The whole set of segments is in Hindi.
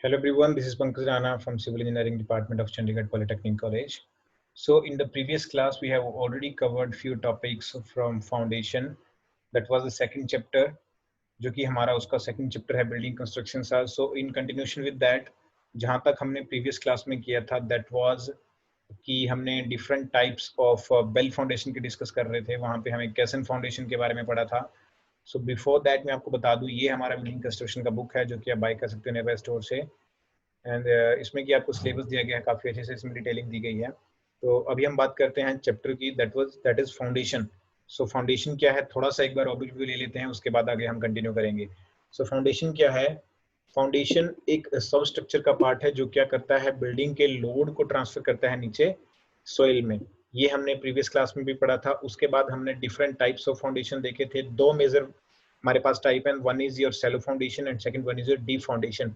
Hello everyone, this is Pankaj Rana from Civil Engineering Department of Chandigarh Polytechnic College. So in the previous class, we have already covered few topics from foundation. That was the second chapter, जो कि हमारा उसका second chapter है building construction सा. So in continuation with that, जहाँ तक हमने previous class में किया था, that was कि हमने different types of bell foundation की discuss कर रहे थे. वहाँ पे हमें कैसन foundation के बारे में पढ़ा था. So before that मैं आपको बता दूँ, ये हमारा building construction का book है जो कि आप बाय कर सकते हो nearby store से. एंड इसमें कि आपको सिलेबस दिया गया है, काफ़ी अच्छे से इसमें डिटेलिंग दी गई है. तो अभी हम बात करते हैं चैप्टर की, that is foundation. So foundation क्या है, थोड़ा सा एक बार ओवरव्यू ले लेते हैं, उसके बाद आगे हम कंटिन्यू करेंगे. सो फाउंडेशन क्या है? फाउंडेशन एक सब स्ट्रक्चर का पार्ट है जो क्या करता है, बिल्डिंग के लोड को ट्रांसफर करता है नीचे सोइल में. ये हमने प्रीवियस क्लास में भी पढ़ा था. उसके बाद हमने डिफरेंट टाइप्स ऑफ फाउंडेशन देखे थे. दो मेजर हमारे पास टाइप है, one is your shallow foundation and second one is your deep foundation.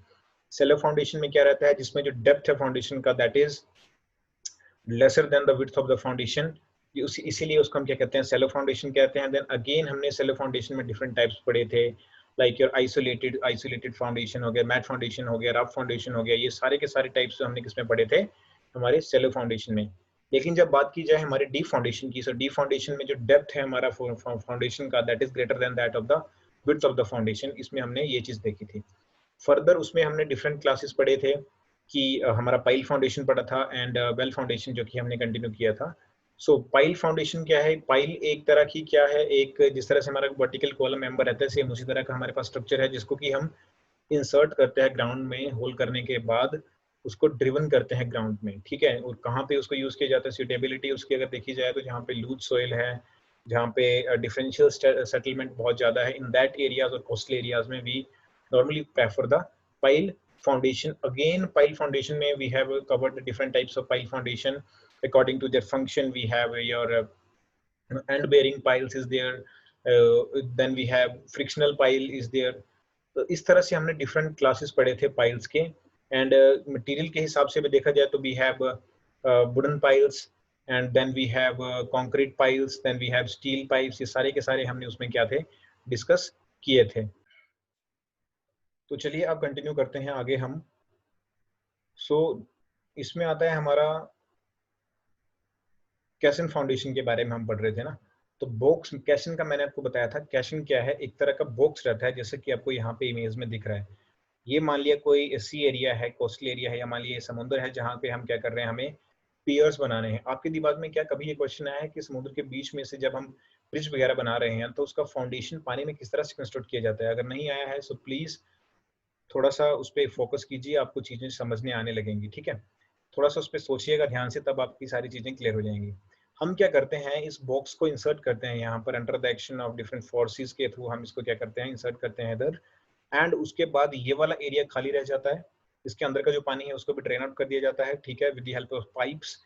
Shallow foundation में क्या रहता है, जिसमें जो डेप्थ है फाउंडेशन का that is lesser than the width of the foundation. इसीलिए उसको हम क्या कहते हैं, सेलो फाउंडेशन कहते हैं. देन अगेन हमने सेलो फाउंडेशन में डिफरेंट टाइप्स पढ़े थे, लाइक योर आइसोलेटेड फाउंडेशन हो गया, मैट फाउंडेशन हो गया, रफ फाउंडेशन हो गया. ये सारे के सारे टाइप्स हमने किसमें पढ़े थे, हमारे सेलो फाउंडेशन में. लेकिन जब बात की जाए हमारे डीप फाउंडेशन की, सो डीप फाउंडेशन में जो डेप्थ है हमारा फाउंडेशन का that is greater than that of the width of the foundation. इसमें हमने ये चीज देखी थी. फर्दर उसमें हमने डिफरेंट क्लासेस पढ़े थे कि हमारा पाइल फाउंडेशन पढ़ा था एंड वेल फाउंडेशन जो कि हमने कंटिन्यू किया था. सो पाइल फाउंडेशन क्या है? पाइल एक तरह की क्या है, एक जिस तरह से हमारा वर्टिकल कॉलम मेंबर रहता है, सेम उसी तरह का हमारे पास स्ट्रक्चर है जिसको कि हम इंसर्ट करते हैं ग्राउंड में. होल करने के बाद उसको ड्रिवन करते हैं ग्राउंड में, ठीक है. और कहाँ पे उसको यूज किया जाता है, सूटेबिलिटी उसकी अगर देखी जाए तो जहाँ पे लूज सोइल है, जहाँ पे डिफरेंशियल सेटलमेंट बहुत ज्यादा है, इन दैट एरियाज और कोस्टल एरियाज में भी normally prefer the pile foundation. Again, pile foundation may we have covered the different types of pile foundation according to their function. We have your end bearing piles is there, then we have frictional pile is there. तो इस तरह से हमने different classes पढ़े थे piles के. And material के हिसाब से भी देखा जाए तो we have wooden piles and then we have concrete piles, then we have steel pipes. ये सारे के सारे हमने उसमें क्या थे, डिस्कस किए थे. तो चलिए अब कंटिन्यू करते हैं आगे हम. सो इसमें आता है हमारा कैशन फाउंडेशन के बारे में हम पढ़ रहे थे ना. तो बॉक्स कैशन का मैंने आपको बताया था. कैशन क्या है, एक तरह का बॉक्स रहता है जैसे कि आपको यहाँ पे इमेज में दिख रहा है. ये मान लिया कोई सी एरिया है, कोस्टल एरिया है, या मान लिया समुद्र है जहाँ पे हम क्या कर रहे हैं, हमें पियर्स बनाने हैं. आपके दिमाग में क्या कभी ये क्वेश्चन आया है कि समुद्र के बीच में से जब हम ब्रिज वगैरह बना रहे हैं तो उसका फाउंडेशन पानी में किस तरह से कंस्ट्रक्ट किया जाता है? अगर नहीं आया है सो प्लीज थोड़ा सा उस पर फोकस कीजिए, आपको चीजें समझने आने लगेंगी, ठीक है. थोड़ा सा उस पर सोचिएगा ध्यान से, तब आपकी सारी चीजें क्लियर हो जाएंगी. हम क्या करते हैं, इस बॉक्स को इंसर्ट करते हैं यहाँ पर under the action of different forces के थ्रू. हम इसको क्या करते हैं, इंसर्ट करते हैं इधर. एंड उसके बाद ये वाला एरिया खाली रह जाता है. इसके अंदर का जो पानी है उसको भी ड्रेन आउट कर दिया जाता है, ठीक है, with the help of pipes.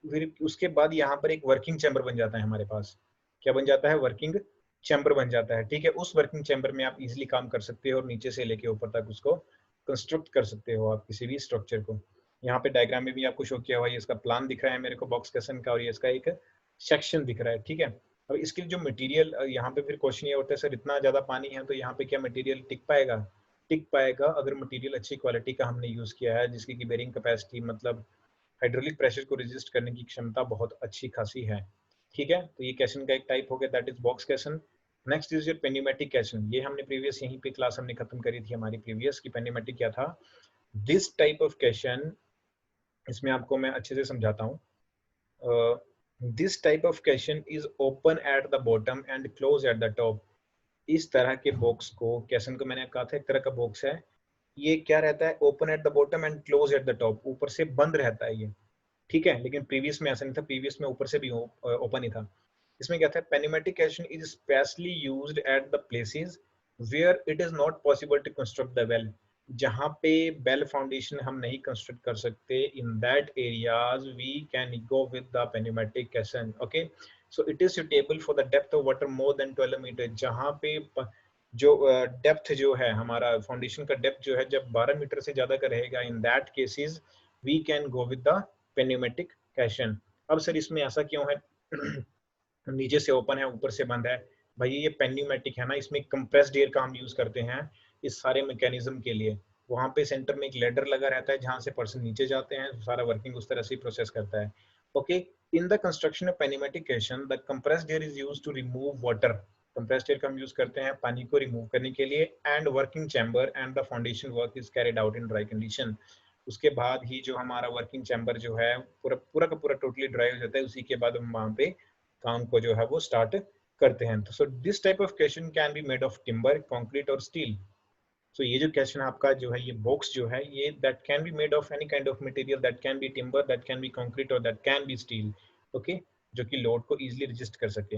फिर उसके बाद यहाँ पर एक वर्किंग चैम्बर बन जाता है हमारे पास. क्या बन जाता है? वर्किंग चैम्बर बन जाता है, ठीक है. उस वर्किंग चैम्बर में आप इजिली काम कर सकते हो और नीचे से लेके ऊपर तक उसको कंस्ट्रक्ट कर सकते हो आप किसी भी स्ट्रक्चर को. यहाँ पे डायग्राम में भी आपको शो किया हुआ है, इसका प्लान दिख रहा है मेरे को बॉक्स कैसन का, और ये इसका एक सेक्शन दिख रहा है, ठीक है. अब इसके जो मटेरियल, यहाँ पे फिर क्वेश्चन ये होता है सर इतना ज्यादा पानी है तो यहाँ पे क्या मटेरियल टिक पाएगा? टिक पाएगा अगर मटेरियल अच्छी क्वालिटी का हमने यूज किया है, जिसकी की बेरिंग कैपेसिटी मतलब हाइड्रोलिक प्रेशर को रेजिस्ट करने की क्षमता बहुत अच्छी खासी है, ठीक है. तो ये कैशन का एक टाइप हो गया, that is box caisson. Next is your pneumatic caisson. ये हमने प्रीवियस यहीं पे क्लास हमने खत्म करी थी हमारी प्रीवियस की. पेन्यूमेटिक क्या था? दिस टाइप ऑफ कैशन, इसमें आपको मैं अच्छे से समझाता हूँ. This type of caisson is open at the bottom and close at the top. इस तरह के बॉक्स को, कैशन को मैंने कहा था एक तरह का बॉक्स है. ये क्या रहता है? Open at the bottom and close at the top. ऊपर से बंद रहता है ये, ठीक है. लेकिन प्रीवियस में ऐसा नहीं था, प्रीवियस में ऊपर से भी ओपन ही था. इसमें क्या था? Pneumatic caisson is specially used at the places where it is not possible to construct the well. जहाँ पे बेल फाउंडेशन हम नहीं कंस्ट्रक्ट कर सकते, in that areas we can go with the pneumatic caisson, okay. So it is suitable for the depth of water more than 12 metre. जहाँ पे जो डेप्थ जो है हमारा फाउंडेशन का डेप्थ जो है जब 12 मीटर से ज्यादा का रहेगा, in that cases we can go with the pneumatic caisson. अब सर इसमें ऐसा क्यों है नीचे से ओपन है ऊपर से बंद है? भाई ये पेन्यूमेटिक है ना, इसमें कंप्रेस्ड एयर का हम यूज करते हैं इस सारे मैकेनिज्म के लिए. वहाँ पे सेंटर में एक लेडर लगा रहता है जहाँ से पर्सन नीचे जाते हैं, सारा वर्किंग उस तरह से प्रोसेस करता है। Okay, in the construction of pneumatic caisson the compressed air is used to remove water, compressed air का हम यूज करते हैं पानी को रिमूव करने के लिए, and working chamber and the foundation work is carried out in dry condition. उसके बाद ही जो हमारा वर्किंग चैम्बर जो है पूरा पूरा का पूरा टोटली ड्राई हो जाता है, उसी के बाद हम वहाँ पे काम को जो है वो स्टार्ट करते हैं। तो so this type of caisson can be made of timber, concrete और स्टील। सो ये जो कैशन आपका जो है, ये बॉक्स जो है, ये that can be made of any kind of material, that can be timber, that can be concrete और that can be steel. Okay, जो कि लोड को इजिली रजिस्ट कर सके।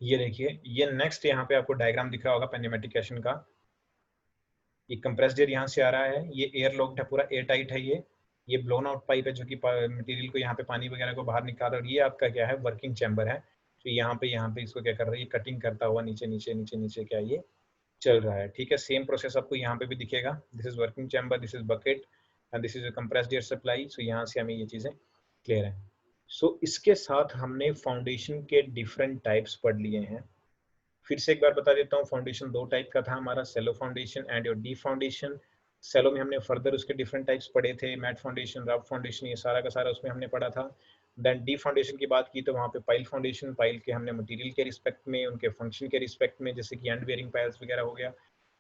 ये देखिए, ये नेक्स्ट यहाँ पे आपको डायग्राम दिख रहा होगा पेनेमेटिक कैशन का। ये कंप्रेस्ड एयर यहाँ से आ रहा है, ये एयर लॉक्ड है, पूरा एयर टाइट है। ये ब्लोन आउट पाइप है जो कि मटेरियल को यहाँ पे पानी वगैरह को बाहर निकाल रहा है। और ये आपका क्या है, वर्किंग चैम्बर है। तो यहाँ पे इसको क्या कर रहा है, ये कटिंग करता हुआ नीचे नीचे नीचे नीचे क्या ये चल रहा है। ठीक है, सेम प्रोसेस आपको यहाँ पे भी दिखेगा। This is working chamber, this is bucket and this is compressed air supply. So यहाँ से हमें ये चीजें क्लियर है। सो इसके साथ हमने फाउंडेशन के डिफरेंट टाइप्स पढ़ लिए हैं। फिर से एक बार बता देता हूँ, फाउंडेशन दो टाइप का था हमारा, shallow foundation and your deep foundation. Shallow में हमने फर्दर उसके डिफरेंट टाइप्स पढ़े थे, मैट फाउंडेशन, रफ फाउंडेशन, ये सारा का सारा उसमें हमने पढ़ा था। देन डी फाउंडेशन की बात की तो वहाँ पे पाइल फाउंडेशन, पाइल के हमने मटेरियल के रिस्पेक्ट में, उनके फंक्शन के रिस्पेक्ट में, जैसे कि एंड बेयरिंग पाइल्स वगैरह हो गया,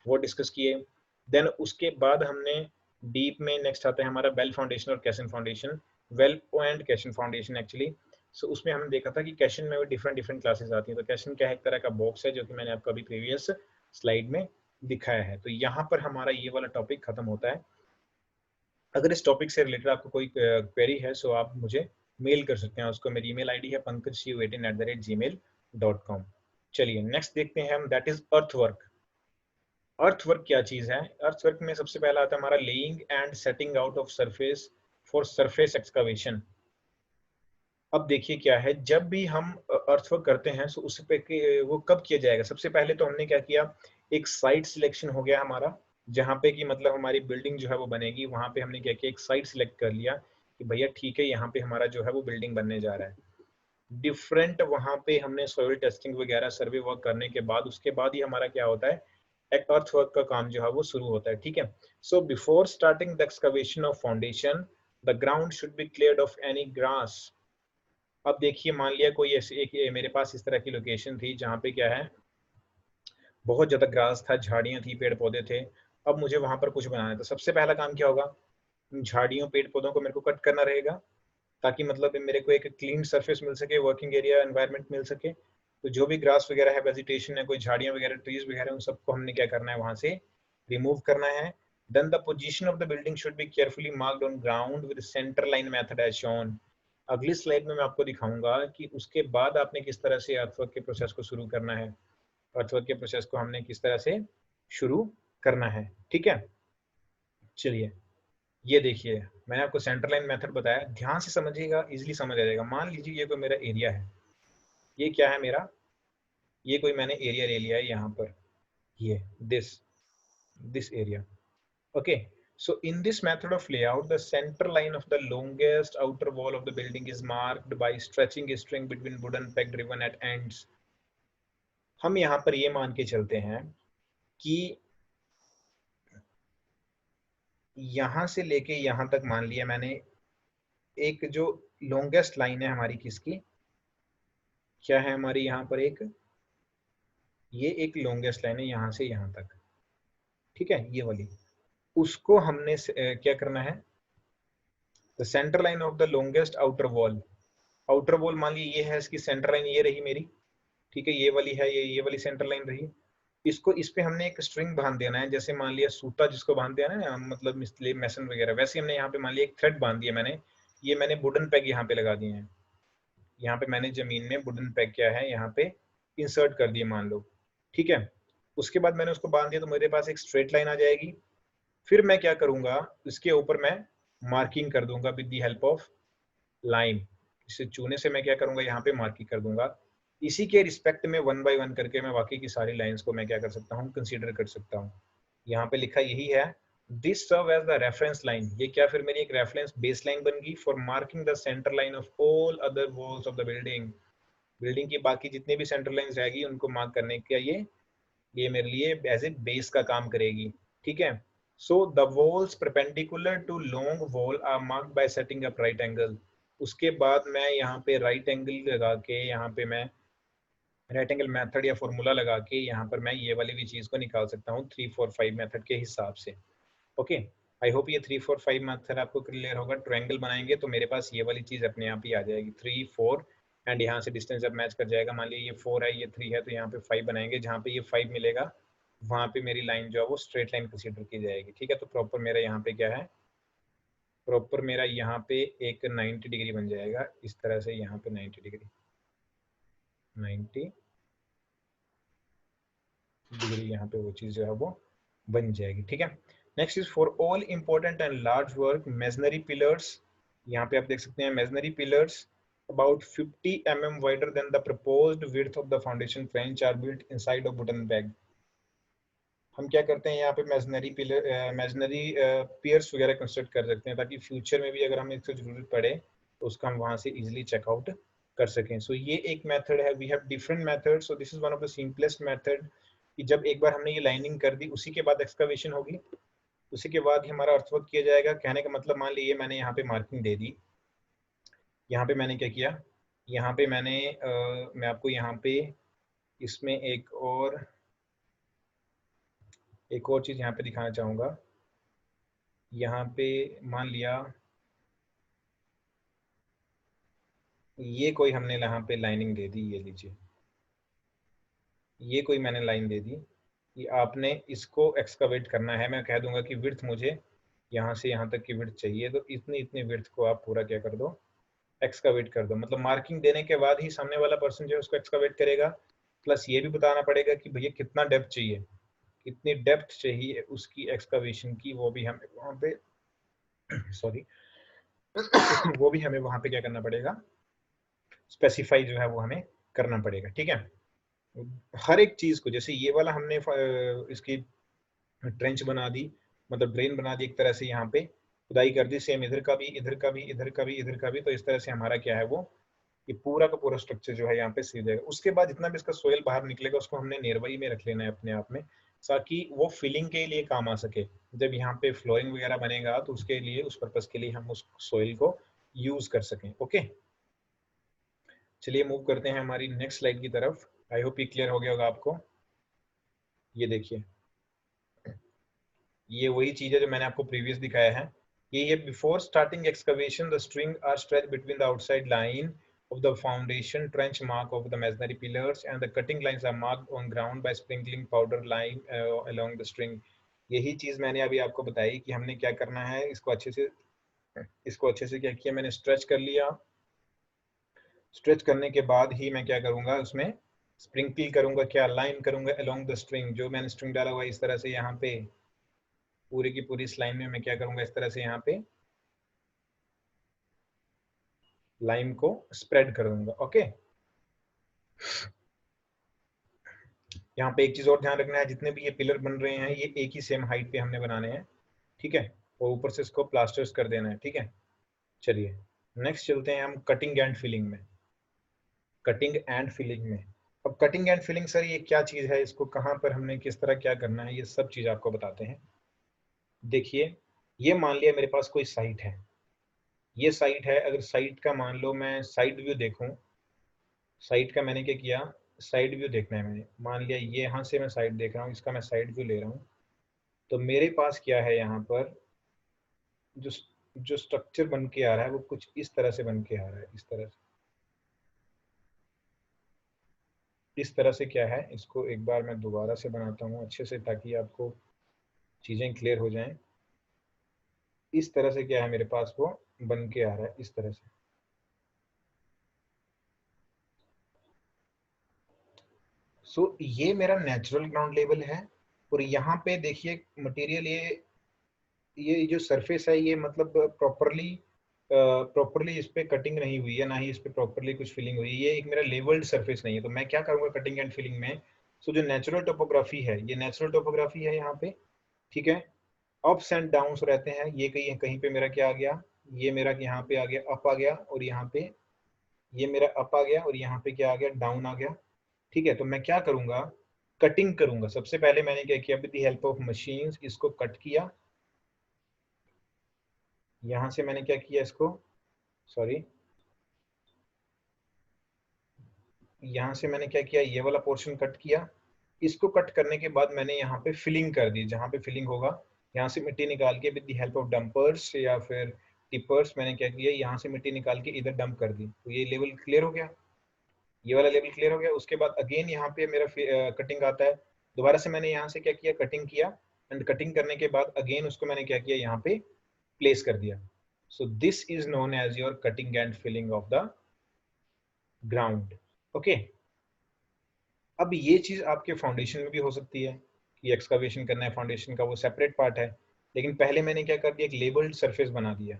वो डिस्कस किए। देन उसके बाद हमने डीप में नेक्स्ट आता है हमारा बेल फाउंडेशन और caisson foundation, well and caisson foundation actually. So उसमें हमने देखा था कि कैशन में भी डिफरेंट डिफरेंट क्लासेस आती हैं। तो कैशन क्या है, एक तरह का बॉक्स है जो कि मैंने आपको अभी प्रीवियस स्लाइड में दिखाया है। तो यहाँ पर हमारा ये वाला टॉपिक खत्म होता है। अगर इस टॉपिक से रिलेटेड आपको कोई क्वेरी है सो आप मुझे मेल कर सकते हैं, उसको मेरी ईमेल आईडी है pankajcu18@gmail.com। चलिए नेक्स्ट देखते हैं हम, दैट इज अर्थवर्क। अर्थवर्क क्या चीज है? अर्थवर्क में सबसे पहला आता है हमारा laying and setting out of surface for surface excavation. अब देखिए क्या है, जब भी हम अर्थवर्क करते हैं तो उस पे वो कब किया जाएगा? सबसे पहले तो हमने क्या किया, एक साइट सिलेक्शन हो गया हमारा, जहाँ पे कि मतलब हमारी बिल्डिंग जो है वो बनेगी। वहां पे हमने क्या किया, एक साइट सिलेक्ट कर लिया कि भैया ठीक है, यहाँ पे हमारा जो है वो बिल्डिंग बनने जा रहा है। डिफरेंट वहां पे हमने सॉइल टेस्टिंग वगैरह सर्वे वर्क करने के बाद, उसके बाद ही हमारा क्या होता है, एक अर्थवर्क का काम जो है वो शुरू होता है। ठीक है, so before starting the excavation of foundation the ground should be cleared of any grass. अब देखिए, मान लिया कोई ऐसी एक मेरे पास इस तरह की लोकेशन थी जहाँ पे क्या है, बहुत ज्यादा ग्रास था, झाड़ियां थी, पेड़ पौधे थे। अब मुझे वहां पर कुछ बनाना है, तो सबसे पहला काम क्या होगा, झाड़ियों पेड़ पौधों को मेरे को कट करना रहेगा, ताकि मतलब मेरे को एक क्लीन सरफेस मिल सके, वर्किंग एरिया एनवायरनमेंट मिल सके। तो जो भी ग्रास वगैरह है, वेजिटेशन है, कोई झाड़ियां वगैरह, ट्रीज वगैरह, उन सबको हमने क्या करना है, वहां से रिमूव करना है। Then the position of the building should be carefully marked on ground with centre line method as shown. अगली स्लाइड में मैं आपको दिखाऊंगा कि उसके बाद आपने किस तरह से अर्थवर्क के प्रोसेस को शुरू करना है, अर्थवर्क के प्रोसेस को हमने किस तरह से शुरू करना है। ठीक है, चलिए ये देखिए, मैंने आपको सेंटर लाइन मेथड बताया, ध्यान से समझिएगा, इजीली समझ आ जाएगा। मान लीजिए ये कोई मेरा एरिया है, ये क्या है मेरा, ये कोई मैंने एरिया ले लिया है यहाँ पर, ये this area. Okay, so in this method of layout the center line of the longest outer wall of the building is marked by stretching a string between wooden peg driven at ends। हम यहाँ पर ये मान के चलते हैं कि यहाँ से लेके यहाँ तक मान लिया मैंने, एक जो लॉन्गेस्ट लाइन है हमारी, किसकी, क्या है हमारी यहाँ पर एक, ये एक लॉन्गेस्ट लाइन है यहाँ से यहाँ तक। ठीक है, ये वाली, उसको हमने क्या करना है, the centre line of the longest outer wall. Outer wall मान ली ये है, इसकी सेंटर लाइन ये रही मेरी। ठीक है, ये वाली है, ये वाली सेंटर लाइन रही। इसको इस पे हमने एक स्ट्रिंग बांध देना है, जैसे मान लिया सूता जिसको बांध दिया ना, मतलब मिस्त्री मैसन वगैरह, वैसे हमने यहाँ पे मान लिया एक थ्रेड बांध दिया मैंने। ये मैंने वुडन पैग यहाँ पे लगा दिए हैं, यहाँ पे मैंने जमीन में वुडन पैग क्या है यहाँ पे इंसर्ट कर दिए मान लो। ठीक है, उसके बाद मैंने उसको बांध दिया तो मेरे पास एक स्ट्रेट लाइन आ जाएगी। फिर मैं क्या करूंगा, इसके ऊपर मैं मार्किंग कर दूंगा with the help of line. इसे चूने से मैं क्या करूंगा, यहाँ पे मार्किंग कर दूंगा। इसी के रिस्पेक्ट में वन बाय वन करके मैं बाकी की सारी लाइंस को मैं क्या कर सकता हूँ, कंसीडर कर सकता हूँ। यहाँ पे लिखा यही है, this serve as the reference line. ये क्या फिर मेरी एक रेफरेंस बेस लाइन बन गई for marking the centre line of all other walls of the building. Building की बाकी जितने भी सेंटर लाइंस रहेगी उनको मार्क करने का ये मेरे लिए एज ए बेस का काम करेगी। ठीक है। So the walls perpendicular to long wall are marked by setting up right angle. उसके बाद मैं यहाँ पे राइट एंगल लगा के, यहाँ पे मैं राइट एंगल मेथड या फॉर्मूला लगा के यहाँ पर मैं ये वाली भी चीज को निकाल सकता हूँ 3 4 5 मेथड के हिसाब से। ओके, आई होप ये 3 4 5 मेथड आपको क्लियर होगा। ट्रायंगल बनाएंगे तो मेरे पास ये वाली चीज अपने आप ही आ जाएगी 3 4, एंड यहाँ से डिस्टेंस जब मैच कर जाएगा, मान लीजिए ये 4 है ये 3 है, तो यहाँ पे 5 बनाएंगे, जहाँ पे ये 5 मिलेगा वहाँ पे मेरी लाइन जो है वो स्ट्रेट लाइन कंसीडर की जाएगी। ठीक है, तो प्रॉपर मेरा यहाँ पे क्या है, प्रॉपर मेरा यहाँ पे एक 90 डिग्री बन जाएगा इस तरह से, यहाँ पे 90 डिग्री 90 डिग्री यहाँ पे वो चीज जो है वो बन जाएगी। ठीक है, next is for all important and large work masonry pillars. यहाँ पे आप देख सकते हैं masonry pillars about 50 mm wider than the proposed width of the foundation trench are built inside of wooden bag। हम क्या करते हैं यहाँ पे मेसनरी पिलर मेसनरी पियर्स वगैरह कंस्ट्रक्ट कर सकते हैं, ताकि फ्यूचर में भी अगर हमें इसकी जरूरत पड़े तो उसका हम वहां से इजिली चेकआउट कर सकें। सो ये एक मेथड है। We have different method, so this is one of the simplest method कि जब एक बार हमने ये लाइनिंग कर दी उसी के बाद एक्सकवेशन होगी, उसी के बाद ही हमारा अर्थवर्क किया जाएगा। कहने का मतलब, मान लीजिए मैंने यहाँ पे मार्किंग दे दी, यहाँ पे मैंने क्या किया, यहाँ पे मैंने मैं आपको यहाँ पे इसमें एक और चीज यहाँ पे दिखाना चाहूंगा। यहाँ पे मान लिया ये कोई हमने यहाँ पे लाइनिंग दे दी, ये लीजिए ये कोई मैंने लाइन दे दी कि आपने इसको एक्सकवेट करना है। मैं कह दूंगा कि विड्थ मुझे यहाँ से यहाँ तक की विड्थ चाहिए, तो इतनी इतनी विड्थ को आप पूरा क्या कर दो, एक्सकवेट कर दो। मतलब मार्किंग देने के बाद ही सामने वाला पर्सन जो है उसको एक्सकवेट करेगा, प्लस ये भी बताना पड़ेगा कि भैया कितना डेप्थ चाहिए, कितनी डेप्थ चाहिए उसकी एक्सकवेशन की, वो भी हमें वहाँ पे सॉरी वो भी हमें वहाँ पे क्या करना पड़ेगा, स्पेसिफाई जो है वो हमें करना पड़ेगा। ठीक है, हर एक चीज को, जैसे ये वाला हमने इसकी ट्रेंच बना दी, मतलब ड्रेन बना दी एक तरह से, यहाँ पे खुदाई कर दी, सेम इधर का भी इधर का भी इधर का भी इधर का भी, तो इस तरह से हमारा क्या है वो ये पूरा का पूरा स्ट्रक्चर जो है यहाँ पे सीध जाएगा। उसके बाद जितना भी इसका सोयल बाहर निकलेगा उसको हमने नियरबाई में रख लेना है अपने आप में, ताकि वो फिलिंग के लिए काम आ सके। जब यहाँ पे फ्लोरिंग वगैरह बनेगा तो उसके लिए, उस पर्पज के लिए हम उस सोयल को यूज कर सकें। ओके, चलिए मूव करते हैं हमारी नेक्स्ट स्लाइड की तरफ। आई होप ये क्लियर हो गया होगा आपको। ये देखिए, ये वही चीज है जो मैंने आपको प्रीवियस दिखाया है। ये before starting excavation the string are stretch between the outside line of the foundation trench mark of the masonry pillars and the cutting lines are marked on ground by sprinkling powder lime along the string। यही चीज मैंने अभी आपको बताई कि हमने क्या करना है, इसको अच्छे से क्या किया, मैंने स्ट्रेच कर लिया। स्ट्रेच करने के बाद ही मैं क्या करूंगा, उसमें स्प्रिंकल करूंगा, क्या लाइन करूंगा अलोंग द स्ट्रिंग। जो मैंने स्ट्रिंग डाला हुआ इस तरह से यहाँ पे पूरी की पूरी इस लाइन में मैं क्या करूंगा, इस तरह से यहाँ पे लाइन को स्प्रेड कर दूंगा। ओके, यहाँ पे एक चीज और ध्यान रखना है, जितने भी ये पिलर बन रहे हैं ये एक ही सेम हाइट पे हमने बनाने हैं। ठीक है, और ऊपर से इसको प्लास्टर्स कर देना है। ठीक है, चलिए नेक्स्ट चलते हैं हम कटिंग एंड फिलिंग में। कटिंग एंड फिलिंग में, अब कटिंग एंड फिलिंग सर ये क्या चीज है, इसको कहाँ पर हमने किस तरह क्या करना है, ये सब चीज आपको बताते हैं। देखिए, ये मान लिया मेरे पास कोई साइट है, ये साइट है। अगर साइट का मान लो मैं साइड व्यू देखूं, साइट का मैंने क्या किया, साइड व्यू देखना है मैंने, मान लिया ये यहाँ से मैं साइड देख रहा हूँ, इसका मैं साइड व्यू ले रहा हूँ। तो मेरे पास क्या है, यहाँ पर जो जो स्ट्रक्चर बन के आ रहा है वो कुछ इस तरह से बन के आ रहा है, इस तरह से, इस तरह से क्या है, इसको एक बार मैं दोबारा से बनाता हूँ अच्छे से ताकि आपको चीजें क्लियर हो जाएं। इस तरह से क्या है मेरे पास वो बन के आ रहा है, इस तरह से। सो ये मेरा नेचुरल ग्राउंड लेवल है, और यहाँ पे देखिए मटेरियल, ये जो सरफेस है ये मतलब प्रॉपरली इस पे कटिंग नहीं हुई है, ना ही इस पे प्रॉपरली कुछ फिलिंग हुई है। ये एक मेरा लेवल्ड सरफेस नहीं है। तो मैं क्या करूंगा कटिंग एंड फिलिंग में, सो जो नेचुरल टोपोग्राफी है, ये नेचुरल टोपोग्राफी है यहाँ पे। ठीक है, अप्स एंड डाउन्स रहते हैं, ये कहीं कहीं पे मेरा क्या आ गया, ये मेरा यहाँ पे आ गया अप आ गया, और यहाँ पे ये मेरा अप आ गया, और यहाँ पे क्या आ गया, डाउन आ गया। ठीक है, तो मैं क्या करूंगा, कटिंग करूंगा। सबसे पहले मैंने क्या किया, with the help of machines इसको कट किया। यहां से मैंने क्या किया, इसको सॉरी यहां से मैंने क्या किया, ये वाला पोर्शन कट किया। इसको कट करने के बाद मैंने यहाँ पे फिलिंग कर दी, जहाँ पे फिलिंग होगा यहाँ से मिट्टी निकाल के with the help of dumpers या फिर टिपर्स मैंने क्या किया, यहाँ से मिट्टी निकाल के इधर डंप कर दी। तो ये लेवल क्लियर हो गया, ये वाला लेवल क्लियर हो गया। उसके बाद अगेन यहाँ पे मेरा कटिंग आता है। दोबारा से मैंने यहाँ से क्या किया, कटिंग किया। एंड कटिंग करने के बाद अगेन उसको मैंने क्या किया, यहाँ पे प्लेस कर दिया। So this is known as your cutting and filling of the ground. Okay, अब ये चीज आपके फाउंडेशन में भी हो सकती है कि एक्सकवेशन करना है फाउंडेशन का, वो सेपरेट पार्ट है। लेकिन पहले मैंने क्या कर दिया, एक लेबल्ड सरफेस बना दिया।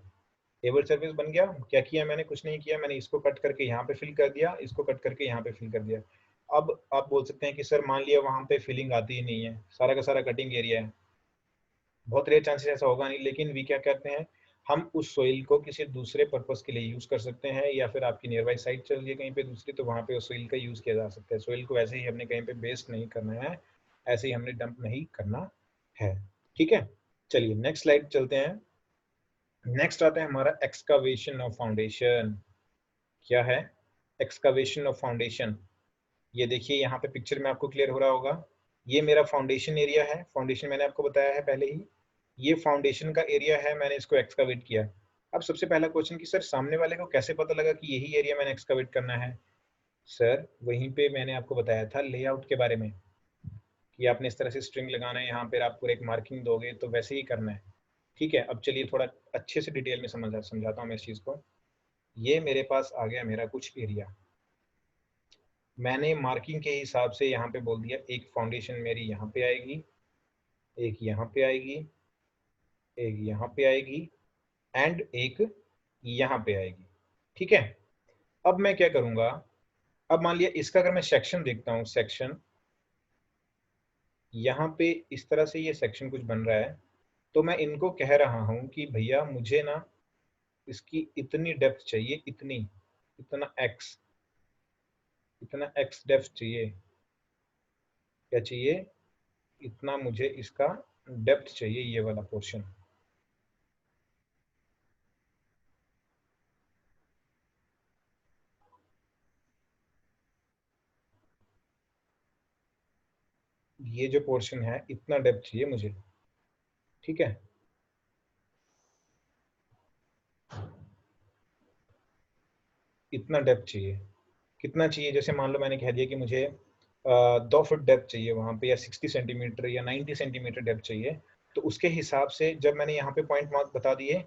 लेबल्ड सरफेस बन गया, क्या किया मैंने, कुछ नहीं किया, मैंने इसको कट करके यहाँ पे फिल कर दिया, इसको कट करके यहाँ पे फिल कर दिया। अब आप बोल सकते हैं कि सर मान लिया वहां पे फिलिंग आती ही नहीं है, सारा का सारा कटिंग एरिया है। बहुत रेयर चांसेस ऐसा होगा नहीं, लेकिन वी क्या कहते हैं, हम उस सोइल को किसी दूसरे पर्पस के लिए यूज कर सकते हैं, या फिर आपकी नियर बाई साइड चल रही है कहीं पे दूसरी, तो वहां पे उस सोइल का यूज किया जा सकता है। सोइल को वैसे ही हमने कहीं पे वेस्ट नहीं करना है, ऐसे ही हमने डंप नहीं करना है। ठीक है, चलिए नेक्स्ट स्लाइड चलते हैं। नेक्स्ट आता है हमारा एक्सकावेशन ऑफ फाउंडेशन। क्या है एक्सकावेशन ऑफ फाउंडेशन, ये देखिए यहाँ पे पिक्चर में आपको क्लियर हो रहा होगा। ये मेरा फाउंडेशन एरिया है, फाउंडेशन मैंने आपको बताया है पहले ही, ये फाउंडेशन का एरिया है, मैंने इसको एक्सकावेट किया। अब सबसे पहला क्वेश्चन कि सर सामने वाले को कैसे पता लगा कि यही एरिया मैंने एक्सकावेट करना है। सर वहीं पे मैंने आपको बताया था लेआउट के बारे में, कि आपने इस तरह से स्ट्रिंग लगाना है, यहाँ पे आप पूरे एक मार्किंग दोगे तो वैसे ही करना है। ठीक है, अब चलिए थोड़ा अच्छे से डिटेल में समझाता हूँ मैं इस चीज़ को। ये मेरे पास आ गया मेरा कुछ एरिया, मैंने मार्किंग के हिसाब से यहाँ पे बोल दिया एक फाउंडेशन मेरी यहाँ पे आएगी, एक यहाँ पे आएगी, एक यहाँ पे आएगी, एंड एक यहाँ पे आएगी। ठीक है, अब मैं क्या करूंगा, अब मान लिया इसका अगर मैं सेक्शन देखता हूँ, सेक्शन यहाँ पे इस तरह से ये सेक्शन कुछ बन रहा है, तो मैं इनको कह रहा हूँ कि भैया मुझे ना इसकी इतनी डेप्थ चाहिए, इतनी, इतना एक्स, इतना एक्स डेप्थ चाहिए। क्या चाहिए, इतना मुझे इसका डेप्थ चाहिए, ये वाला पोर्शन। ये जो पोर्शन है इतना डेप्थ चाहिए मुझे। ठीक है, इतना डेप्थ चाहिए। कितना चाहिए, जैसे मान लो मैंने कह दिया कि मुझे 2 फुट डेप्थ चाहिए वहां पे, या 60 सेंटीमीटर या 90 सेंटीमीटर डेप्थ चाहिए, तो उसके हिसाब से जब मैंने यहाँ पे पॉइंट मार्क बता दिए,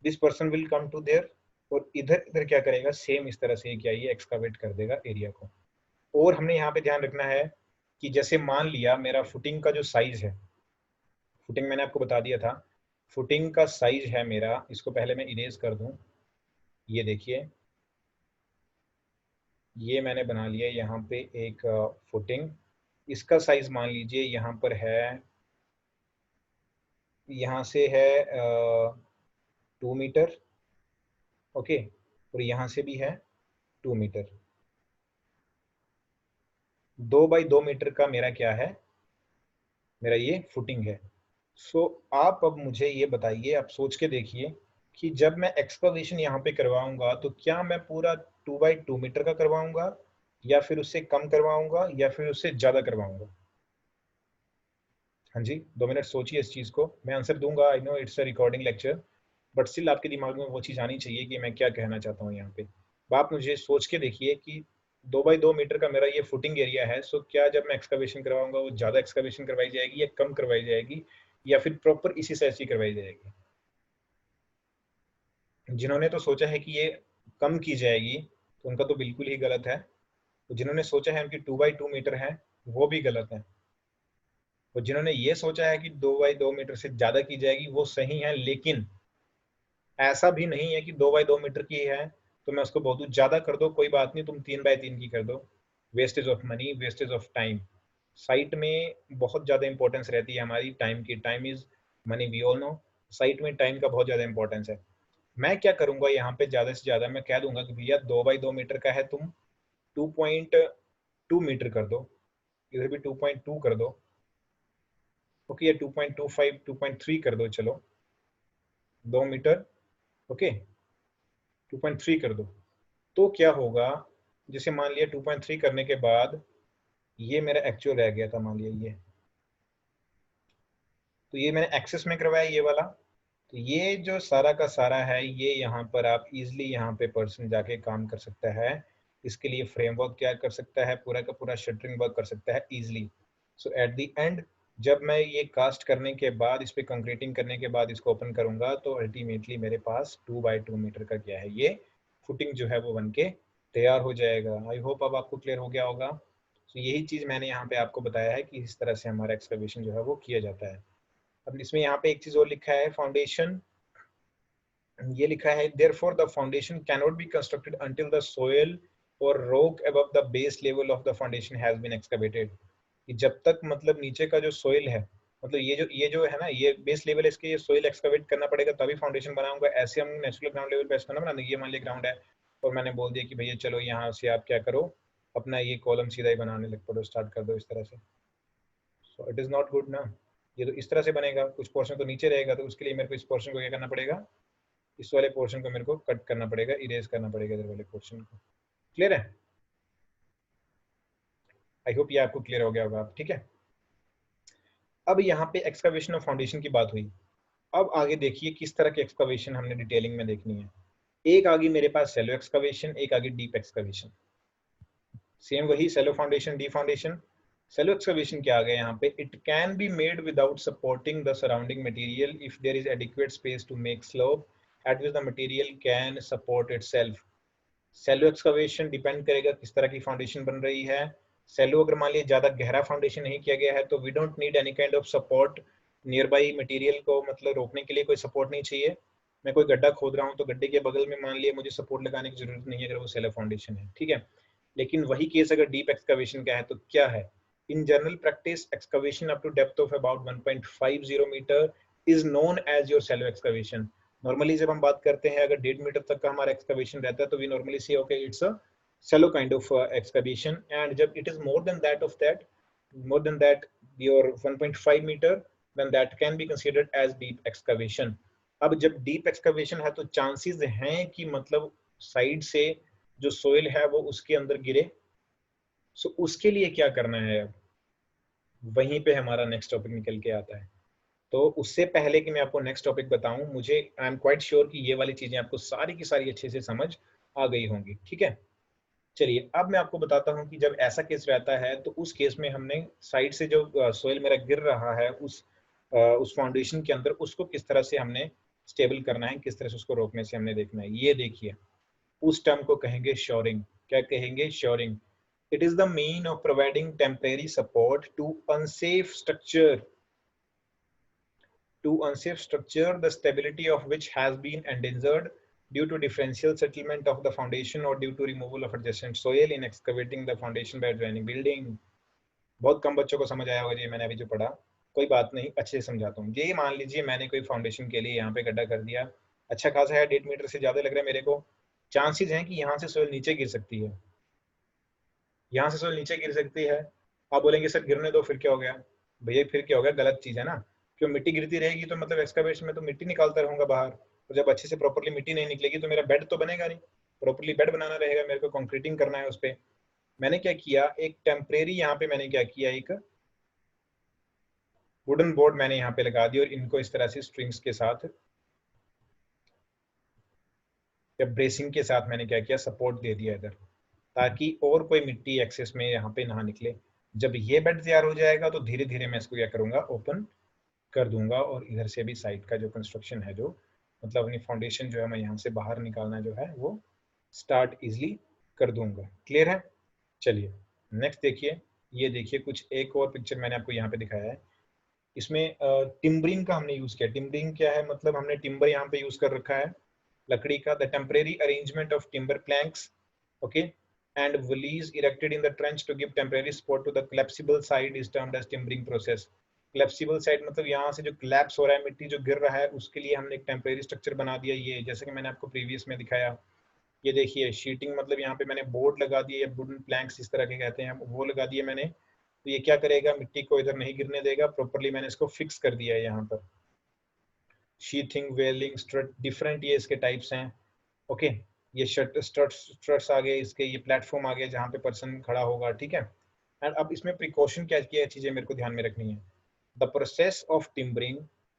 this person will come to there, और इधर इधर क्या करेगा, सेम इस तरह से क्या ये एक्सकावेट कर देगा एरिया को। और हमने यहाँ पे ध्यान रखना है कि जैसे मान लिया मेरा फुटिंग का जो साइज है, फुटिंग मैंने आपको बता दिया था, फुटिंग का साइज है मेरा, इसको पहले मैं इरेज कर दूं। ये देखिए, ये मैंने बना लिया यहाँ पे एक फुटिंग, इसका साइज मान लीजिए यहाँ पर है, यहाँ से है 2 मीटर। ओके, और यहाँ से भी है 2 मीटर। 2 बाई 2 मीटर का मेरा क्या है, मेरा ये फुटिंग है। सो आप अब मुझे ये बताइए, आप सोच के देखिए कि जब मैं एक्सकवेशन यहाँ पे करवाऊंगा तो क्या मैं पूरा 2 बाई 2 मीटर का करवाऊंगा, या फिर उससे कम करवाऊंगा, या फिर उससे ज्यादा करवाऊंगा। हाँ जी, 2 मिनट सोचिए इस चीज को, मैं आंसर दूंगा, I know it's a recording lecture, but still आपके दिमाग में वो चीज आनी चाहिए कि मैं क्या कहना चाहता हूँ यहाँ पे। अब आप मुझे सोच के देखिए कि 2 बाई 2 मीटर का मेरा ये फुटिंग एरिया है, सो क्या जब मैं एक्सकवेशन करवाऊंगा वो ज्यादा एक्सकवेशन करवाई जाएगी या कम करवाई जाएगी, या फिर प्रॉपर इसी साइज की करवाई जाएगी। जिन्होंने तो सोचा है कि ये कम की जाएगी तो उनका तो बिल्कुल ही गलत है, तो जिन्होंने सोचा है उनकी 2 बाई 2 मीटर है वो भी गलत है, और जिन्होंने ये सोचा है कि 2 बाई 2 मीटर से ज्यादा की जाएगी वो सही है। लेकिन ऐसा भी नहीं है कि 2 बाई 2 मीटर की है तो मैं उसको बहुत ज्यादा कर दो, कोई बात नहीं, तुम 3 बाई 3 की कर दो। Wastage of money, wastage of time. Site में बहुत ज्यादा इंपॉर्टेंस रहती है हमारी टाइम की, time is money, we all know. Site में टाइम का बहुत ज्यादा इंपॉर्टेंस है। मैं क्या करूंगा यहाँ पे, ज्यादा से ज्यादा मैं कह दूंगा कि भैया 2 बाई 2 मीटर का है, तुम 2.2 मीटर कर दो, इधर भी 2.2 कर दो, ओके, या 2.25 2.3 कर दो, चलो 2 मीटर, ओके 2.3 कर दो। तो क्या होगा, जैसे मान लिया 2.3 करने के बाद ये मेरा एक्चुअल रह गया था, मान लिया ये, तो ये मैंने एक्सेस में करवाया ये वाला, तो ये जो सारा का सारा है ये यहाँ पर आप इजिली यहाँ पे पर्सन जाके काम कर सकता है। इसके लिए फ्रेमवर्क क्या कर सकता है, पूरा का पूरा शटरिंग वर्क कर सकता है easily. So at the end जब मैं ये कास्ट करने के बाद, इस पे कंक्रीटिंग करने के बाद इसको ओपन करूंगा, तो अल्टीमेटली मेरे पास 2x2 मीटर का क्या है, ये फुटिंग जो है वो बन के तैयार हो जाएगा। आई होप अब आपको क्लियर हो गया होगा। तो यही चीज़ मैंने यहाँ पे आपको बताया है कि इस तरह से हमारा एक्सकवेशन जो है वो किया जाता है। अब इसमें यहाँ पे एक चीज और लिखा है, फाउंडेशन, ये लिखा है therefore the foundation can not be constructed until the soil or rock above the base level of the foundation has been excavated. कि जब तक मतलब नीचे का जो सोइल है, मतलब ये जो है ना, ये बेस लेवल है, इसके ये सोइल एक्सकवेट करना पड़ेगा तभी फाउंडेशन बनाऊंगा। ऐसे हम नेचुरल ग्राउंड लेवल पे ऐसा ना बना, ये मान लिया ग्राउंड है और मैंने बोल दिया कि भैया चलो यहाँ से आप क्या करो, अपना ये कॉलम सीधा ही बनाने लग पड़ो, स्टार्ट कर दो इस तरह से। सो इट इज नॉट गुड ना। ये तो इस तरह से बनेगा, कुछ पोर्शन तो नीचे रहेगा, तो उसके लिए मेरे को इस पोर्शन को क्या करना पड़ेगा, इस वाले पोर्शन को मेरे को कट करना पड़ेगा, इरेज करना पड़ेगा इधर वाले पोर्शन को। क्लियर है? आई होप ये आपको क्लियर हो गया होगा। ठीक है, अब यहाँ पे एक्सकवेशन ऑफ फाउंडेशन की बात हुई। अब आगे देखिए किस तरह की एक्सकवेशन हमने डिटेलिंग में देखनी है। एक आगे मेरे पास सेलो एक्सकवेशन, एक आगे डीप एक्सकवेशन। सेम वही shallow foundation, deep foundation. Shallow excavation क्या आ गया यहाँ पे, it can be made without supporting the surrounding material if there is adequate space to make slope at which the material can support itself. Shallow excavation depend करेगा किस तरह की फाउंडेशन बन रही है। सेलो अगर मान लीजिए ज्यादा गहरा फाउंडेशन नहीं किया गया है तो we don't need any kind of support, nearby material को मतलब रोकने के लिए कोई सपोर्ट नहीं चाहिए। मैं कोई गड्ढा खोद रहा हूँ तो गड्ढे के बगल में मान लिया मुझे सपोर्ट लगाने की जरूरत नहीं है अगर वो सेलो फाउंडेशन है। ठीक है, लेकिन वही केस अगर डीप एक्सकवेशन का है तो क्या है, in general practice excavation up to depth of about 1.50 metre is known as your shallow excavation. Normally जब हम बात करते हैं अगर 1.5 मीटर तक का हमारा एक्सकवेशन रहता है तो वी नॉर्मली से okay it's a shallow kind of excavation, and जब it is more than that, more than that your 1.5 meter, then that can be considered as deep excavation. अब जब deep excavation है तो chances हैं कि मतलब साइड से जो सोइल है वो उसके अंदर गिरे। सो उसके लिए क्या करना है, अब वहीं पे हमारा नेक्स्ट टॉपिक निकल के आता है। तो उससे पहले कि मैं आपको नेक्स्ट टॉपिक बताऊं, मुझे आई एम क्वाइट श्योर कि ये वाली चीजें आपको सारी की सारी अच्छे से समझ आ गई होंगी। ठीक है, चलिए अब मैं आपको बताता हूं कि जब ऐसा केस रहता है तो उस केस में हमने साइड से जो सोइल मेरा गिर रहा है उस फाउंडेशन के अंदर उसको किस तरह से हमने स्टेबल करना है, किस तरह से उसको रोकने से हमने देखना है। ये देखिए, उस टर्म को कहेंगे श्योरिंग। क्या कहेंगे? Shoring. It is the mean of providing temporary support to unsafe structure, the stability of which has been endangered due to differential settlement of the foundation or due to removal of adjacent soil in excavating the foundation by draining building। बहुत कम बच्चों को समझ आया होगा ये मैंने अभी जो पढ़ा, कोई बात नहीं, अच्छे से समझाता हूँ। ये मान लीजिए मैंने कोई फाउंडेशन के लिए यहाँ पे गड्ढा कर दिया, अच्छा खासा है, 1.5 मीटर से ज्यादा लग रहा है मेरे को। चांसेस हैं कि यहाँ से सोइल नीचे गिर सकती है, यहाँ से सोइल नीचे गिर सकती है। आप बोलेंगे सर गिरने दो फिर क्या हो गया, भैया फिर क्या हो गया, गलत चीज है ना। क्यों, मिट्टी गिरती रहेगी तो मतलब एक्सकवेशन में तो मिट्टी निकालता रहूंगा बाहर, तो जब अच्छे से प्रॉपरली मिट्टी नहीं निकलेगी तो मेरा बेड तो बनेगा नहीं। प्रॉपरली बेड बनाना रहेगा, मेरे को कंक्रीटिंग करना है उस पर। मैंने क्या किया, एक टेम्परेरी यहाँ पे मैंने क्या किया, एक वुडन बोर्ड मैंने यहाँ पे लगा दी और इनको इस तरह से स्ट्रिंग्स के साथ या ब्रेसिंग के साथ मैंने क्या किया, सपोर्ट दे दिया इधर, ताकि और कोई मिट्टी एक्सेस में यहाँ पे ना निकले। जब ये बेड तैयार हो जाएगा तो धीरे धीरे मैं इसको क्या करूंगा, ओपन कर दूंगा और इधर से भी साइड का जो कंस्ट्रक्शन है, जो मतलब अपनी फाउंडेशन जो है मैं यहाँ से बाहर निकालना जो है वो स्टार्ट इजिली कर दूंगा। क्लियर है? चलिए नेक्स्ट देखिए, ये देखिए कुछ एक और पिक्चर मैंने आपको यहाँ पे दिखाया है। इसमें टिम्बरिंग का हमने यूज किया। टिम्बरिंग क्या है, मतलब हमने टिम्बर यहाँ पे यूज कर रखा है, लकड़ी का। The temporary arrangement of timber planks, okay, and wales erected in the trench to give temporary support to the collapsible side is termed as timbering process. Collapsible side मतलब यहाँ से जो कोलैप्स हो रहा है, मिट्टी जो गिर रहा है, उसके लिए हमने एक टेम्परेरी स्ट्रक्चर बना दिया। ये जैसे कि मैंने आपको प्रीवियस में दिखाया, ये देखिए शीटिंग, मतलब यहाँ पे मैंने बोर्ड लगा दिए या वुडन प्लैंक्स इस तरह के कहते हैं, वो लगा दिए मैंने। तो ये क्या करेगा, मिट्टी को इधर नहीं गिरने देगा। प्रॉपरली मैंने इसको फिक्स कर दिया है यहाँ पर। शीथिंग, वेलिंग, स्ट्रट, डिफरेंट ये इसके टाइप्स हैं। ओके, ये स्ट्रट्स आ गए इसके, ये प्लेटफॉर्म आ गया जहाँ पे पर्सन खड़ा होगा, ठीक है। एंड अब इसमें प्रिकॉशन क्या क्या चीजें मेरे को ध्यान में रखनी है। The process of timbering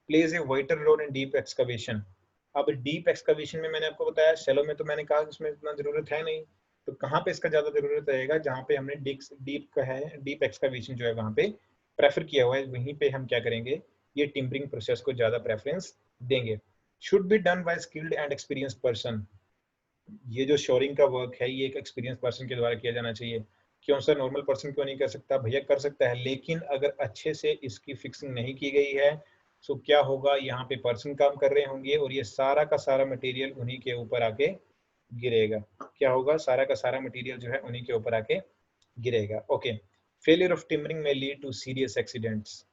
plays a vital role in deep excavation. अब डीप एक्सकवेशन में मैंने आपको बताया, शैलो में तो मैंने कहा इसमें इतना जरूरत है नहीं, तो कहाँ पे इसका ज्यादा जरूरत रहेगा, जहाँ पे हमने डीप का है, डीप एक्सकवेशन जो है वहाँ पे प्रेफर किया हुआ है, वहीं पे हम क्या करेंगे, ये टिम्बरिंग प्रोसेस को ज्यादा प्रेफरेंस देंगे। Should be done by skilled and experience person. ये जो शोरिंग का वर्क है ये एक एक्सपीरियंस पर्सन के द्वारा किया जाना चाहिए। क्यों सर, नॉर्मल पर्सन क्यों नहीं कर सकता? भैया कर सकता है, लेकिन अगर अच्छे से इसकी फिक्सिंग नहीं की गई है तो क्या होगा, यहाँ पे पर्सन काम कर रहे होंगे और ये सारा का सारा मटेरियल उन्हीं के ऊपर आके गिरेगा। क्या होगा, सारा का सारा मटेरियल जो है उन्हीं के ऊपर आके गिरेगा। ओके, फेलियर ऑफ टिम्बरिंग में लीड टू सीरियस एक्सीडेंट्स।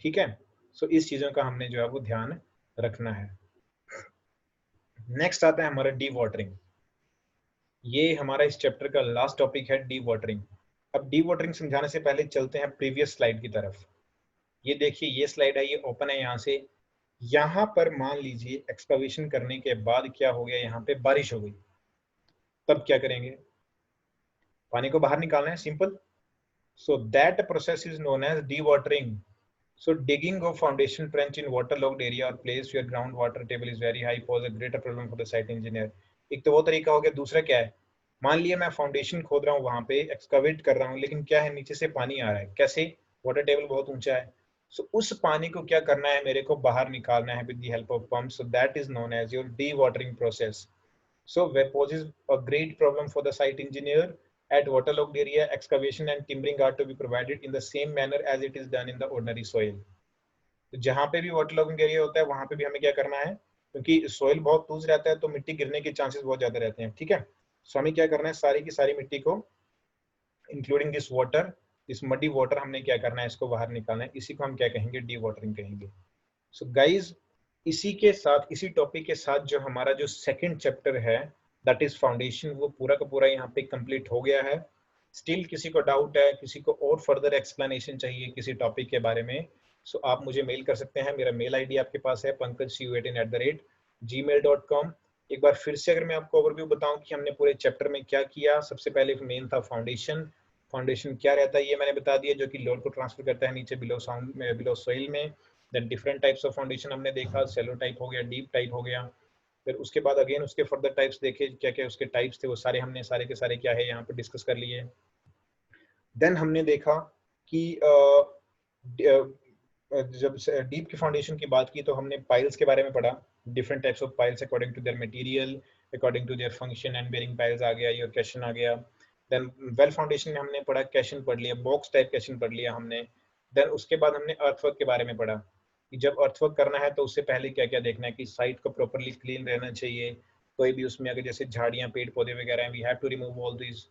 ठीक है, सो इस चीजों का हमने जो है वो ध्यान रखना है। नेक्स्ट आता है हमारा डी वाटरिंग। ये हमारा इस चैप्टर का लास्ट टॉपिक है, डी वाटरिंग। अब डी वाटरिंग समझाने से पहले चलते हैं प्रीवियस स्लाइड की तरफ। ये देखिए, ये स्लाइड है, ये ओपन है यहाँ से। यहाँ पर मान लीजिए एक्सकवेशन करने के बाद क्या हो गया, यहाँ पे बारिश हो गई, तब क्या करेंगे, पानी को बाहर निकालना है, simple. So that process is known as dewatering. So digging of foundation trench in waterlogged area or place where groundwater table is very high pose a greater problem for the site engineer। एक तो वो तरीका हो गया, दूसरा क्या है, मान लिया मैं फाउंडेशन खोद रहा हूँ, वहां पे एक्सकवेट कर रहा हूँ, लेकिन क्या है, नीचे से पानी आ रहा है, कैसे, वाटर टेबल बहुत ऊंचा है। सो उस पानी को क्या करना है, मेरे को बाहर निकालना है with the help of pump. So that is known as your dewatering process. So where poses a great problem for the site engineer at waterlogged area, excavation and timbering are to be provided in the same manner as it is done in the ordinary soil। तो जहाँ पे भी वाटर लॉगिंग एरिया होता है वहां पे भी हमें क्या करना है, क्योंकि सॉइल बहुत लूज रहता है तो मिट्टी गिरने के चांसेस बहुत ज्यादा रहते हैं, ठीक है। सो हमें क्या करना है, सारी की सारी मिट्टी को इंक्लूडिंग दिस वाटर, इस मडी वाटर, हमने क्या करना है, इसको बाहर निकालना है। इसी को हम क्या कहेंगे, डी वाटरिंग कहेंगे। सो गाइज, इसी के साथ, इसी टॉपिक के साथ जो हमारा जो सेकंड चैप्टर है दैट इज फाउंडेशन, वो पूरा का पूरा यहाँ पे कंप्लीट हो गया है। स्टिल किसी को डाउट है, किसी को और फर्दर एक्सप्लेनेशन चाहिए किसी टॉपिक के बारे में, सो आप मुझे मेल कर सकते हैं। मेरा मेल आईडी आपके पास है, pankajcu18@gmail.com। एक बार फिर से अगर मैं आपको ओवरव्यू बताऊं कि हमने पूरे चैप्टर में क्या किया, सबसे पहले मेन था फाउंडेशन। फाउंडेशन क्या रहता है ये मैंने बता दिया, जो कि लोड को ट्रांसफर करता है नीचे बिलो साउंड में, बिलो सोइल में। Then different types of foundation हमने देखा, सेलो टाइप हो गया, डीप टाइप हो गया। फिर उसके बाद अगेन उसके फर्दर टाइप्स देखे, क्या क्या उसके टाइप्स थे, वो सारे हमने सारे के सारे क्या है यहाँ पे डिस्कस कर लिए। देन हमने देखा कि जब डीप की फाउंडेशन की बात की तो हमने पाइल्स के बारे में पढ़ा, different types of piles according to their material, according to their function, and bearing piles आ गया, और कैशन आ गया। देन वेल फाउंडेशन में हमने पढ़ा, कैशन पढ़ लिया, बॉक्स टाइप कैशन पढ़ लिया हमने। देन उसके बाद हमने अर्थवर्क के बारे में पढ़ा कि जब अर्थवर्क करना है तो उससे पहले क्या क्या देखना है, कि साइट को प्रॉपरली क्लीन रहना चाहिए, कोई भी उसमें अगर जैसे झाड़ियाँ, पेड़ पौधे वगैरह हैं, we have to remove all this,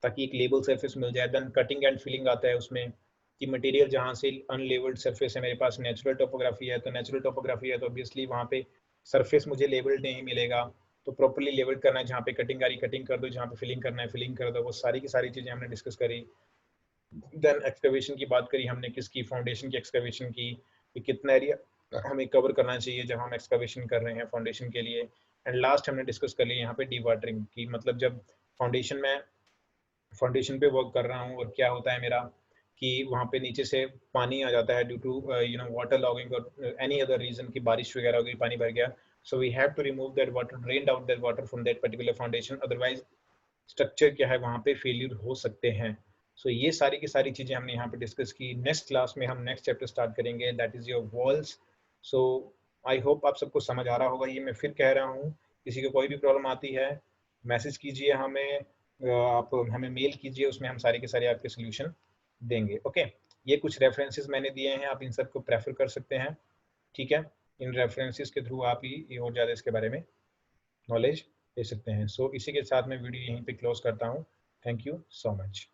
ताकि एक लेबल सरफेस मिल जाए। देन कटिंग एंड फिलिंग आता है उसमें, कि मटेरियल जहाँ से अनलेबल्ड सरफेस है, मेरे पास नेचुरल टोपोग्राफी है, तो नेचुरल टोपोग्राफी है तो ऑब्वियसली वहाँ पे सरफेस मुझे लेबल्ड नहीं मिलेगा, तो प्रॉपरली लेबल्ड करना है, जहाँ पे कटिंग आ रही कटिंग कर दो, जहाँ पे फिलिंग करना है फिलिंग कर दो, वो सारी की सारी चीज़ें हमने डिस्कस करी। देन एक्सकवेशन की बात करी हमने, किसकी, फाउंडेशन की एक्सकवेशन की, कि कितना एरिया हमें कवर करना चाहिए जब हम एक्सकवेशन कर रहे हैं फाउंडेशन के लिए। एंड लास्ट हमने डिस्कस कर लिया यहाँ पे डी वाटरिंग की, मतलब जब फाउंडेशन में फाउंडेशन पे वर्क कर रहा हूँ और क्या होता है मेरा, कि वहाँ पे नीचे से पानी आ जाता है ड्यू टू वाटर लॉगिंग और एनी अदर रीजन, की बारिश वगैरह हो गई, पानी भर गया, so we have to remove that water, drain out that water from that particular foundation, otherwise structure क्या है वहाँ पे फेलियर हो सकते हैं। सो ये सारी की सारी चीज़ें हमने यहाँ पे डिस्कस की। नेक्स्ट क्लास में हम नेक्स्ट चैप्टर स्टार्ट करेंगे, that is your walls. So I hope आप सबको समझ आ रहा होगा, ये मैं फिर कह रहा हूँ, किसी को कोई भी प्रॉब्लम आती है मैसेज कीजिए हमें, आप हमें मेल कीजिए, उसमें हम सारे के सारे आपके सोल्यूशन देंगे। ओके, ये कुछ रेफरेंसेस मैंने दिए हैं, आप इन सबको प्रेफर कर सकते हैं, ठीक है। इन रेफरेंसेस के थ्रू आप ही और ज़्यादा इसके बारे में नॉलेज ले सकते हैं। सो इसी के साथ मैं वीडियो यहीं पे क्लोज करता हूँ। Thank you so much.